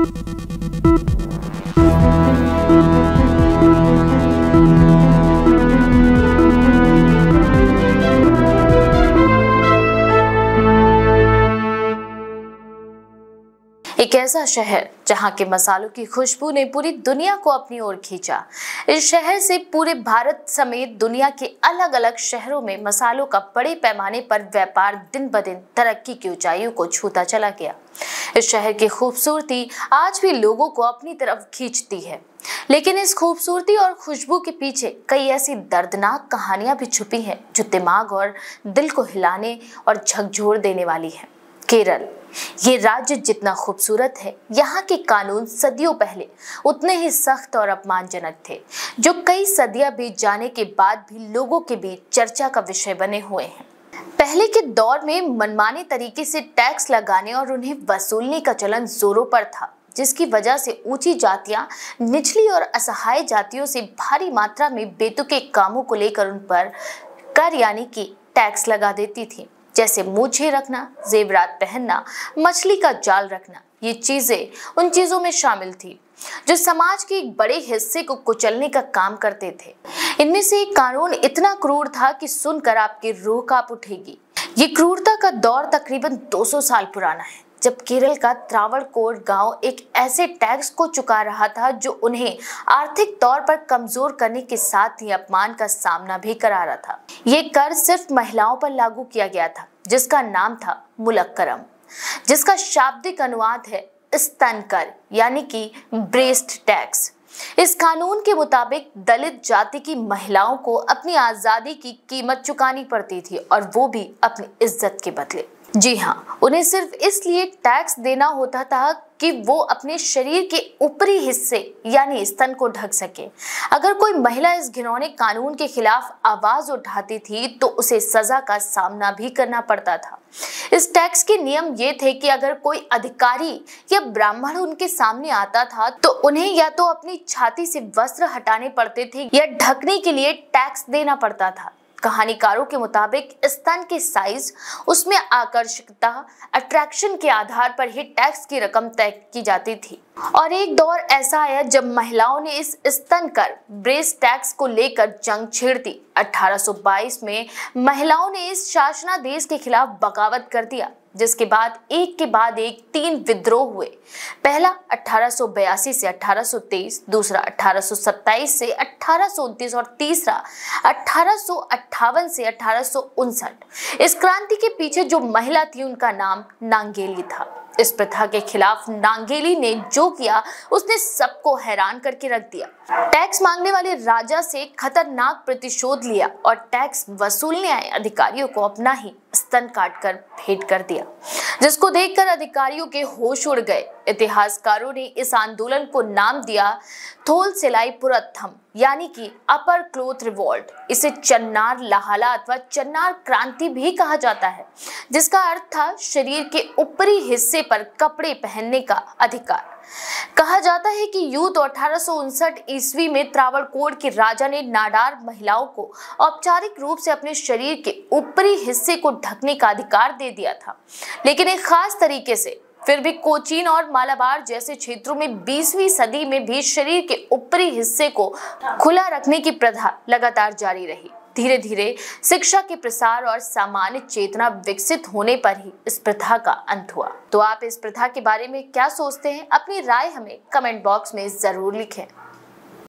एक ऐसा शहर जहां के मसालों की खुशबू ने पूरी दुनिया को अपनी ओर खींचा। इस शहर से पूरे भारत समेत दुनिया के अलग अलग शहरों में मसालों का बड़े पैमाने पर व्यापार दिन ब दिन तरक्की की ऊंचाइयों को छूता चला गया। इस शहर की खूबसूरती आज भी लोगों को अपनी तरफ खींचती है, लेकिन इस खूबसूरती और खुशबू के पीछे कई ऐसी दर्दनाक कहानियां भी छुपी हैं जो दिमाग और दिल को हिलाने और झकझोर देने वाली है। केरल, ये राज्य जितना खूबसूरत है, यहाँ के कानून सदियों पहले उतने ही सख्त और अपमानजनक थे, जो कई सदियां बीत जाने के बाद भी लोगों के बीच चर्चा का विषय बने हुए हैं। पहले के दौर में मनमाने तरीके से टैक्स लगाने और उन्हें वसूलने का चलन जोरों पर था, जिसकी वजह से ऊंची जातियां निचली और असहाय जातियों से भारी मात्रा में बेतुके कामों को लेकर उन पर कर यानी कि टैक्स लगा देती थी, जैसे मूछें रखना, जेवरात पहनना, मछली का जाल रखना। ये चीजें उन चीजों में शामिल थी जो समाज के एक बड़े हिस्से को कुचलने का काम करते थे। इनमें से एक कानून इतना क्रूर था कि सुनकर आपकी रूह कांप उठेगी। ये क्रूरता का दौर तकरीबन 200 साल पुराना है, जब केरल का त्रावणकोर गांव एक ऐसे टैक्स को चुका रहा था जो उन्हें आर्थिक तौर पर कमजोर करने के साथ ही अपमान का सामना भी करा रहा था। ये कर सिर्फ महिलाओं पर लागू किया गया था, जिसका नाम था मुलक्करम, जिसका शाब्दिक अनुवाद है स्तन कर यानी कि ब्रेस्ट टैक्स। इस कानून के मुताबिक दलित जाति की महिलाओं को अपनी आजादी की कीमत चुकानी पड़ती थी, और वो भी अपनी इज्जत के बदले। जी हाँ, उन्हें सिर्फ इसलिए टैक्स देना होता था कि वो अपने शरीर के ऊपरी हिस्से यानी स्तन को ढक सके। अगर कोई महिला इस घिनौने कानून के खिलाफ आवाज उठाती थी तो उसे सजा का सामना भी करना पड़ता था। इस टैक्स के नियम ये थे कि अगर कोई अधिकारी या ब्राह्मण उनके सामने आता था तो उन्हें या तो अपनी छाती से वस्त्र हटाने पड़ते थे या ढकने के लिए टैक्स देना पड़ता था। कहानीकारों के मुताबिक स्तन के साइज, उसमें आकर्षकता, अट्रैक्शन के आधार पर ही टैक्स की रकम तय की जाती थी। और एक दौर ऐसा आया जब महिलाओं ने इस स्तन कर ब्रेस्ट टैक्स को लेकर जंग छेड़ दी। 1822 में महिलाओं ने इस शासनादेश के खिलाफ बगावत कर दिया, जिसके बाद एक के बाद एक 3 विद्रोह हुए। पहला 1882 से 1823, दूसरा 1827 से 1829 और तीसरा 1858 से 1859। इस क्रांति के पीछे जो महिला थी उनका नाम नांगेली था। इस प्रथा के खिलाफ नांगेली ने जो किया उसने सबको हैरान करके रख दिया। टैक्स मांगने वाले राजा से खतरनाक प्रतिशोध लिया और टैक्स वसूलने आए अधिकारियों को अपना ही स्तन काटकर भेंट कर दिया, जिसको देखकर अधिकारियों के होश उड़ गए। इतिहासकारों ने इस आंदोलन को नाम दिया थोल सिलाई पुरत्थम यानी कि अपर क्लोथ रिवोल्ट। इसे चन्नार लहाला अथवा चन्नार क्रांति भी कहा जाता है, जिसका अर्थ था शरीर के ऊपरी हिस्से पर कपड़े पहनने का अधिकार। कहा जाता है कि यूं तो 1859 ईस्वी में त्रावणकोर के राजा ने नाडार महिलाओं को औपचारिक रूप से अपने शरीर के ऊपरी हिस्से को ढकने का अधिकार दे दिया था, लेकिन एक खास तरीके से। फिर भी कोचीन और मालाबार जैसे क्षेत्रों में 20वीं सदी में भी शरीर के ऊपरी हिस्से को खुला रखने की प्रथा लगातार जारी रही। धीरे धीरे शिक्षा के प्रसार और सामान्य चेतना विकसित होने पर ही इस प्रथा का अंत हुआ। तो आप इस प्रथा के बारे में क्या सोचते हैं? अपनी राय हमें कमेंट बॉक्स में जरूर लिखें।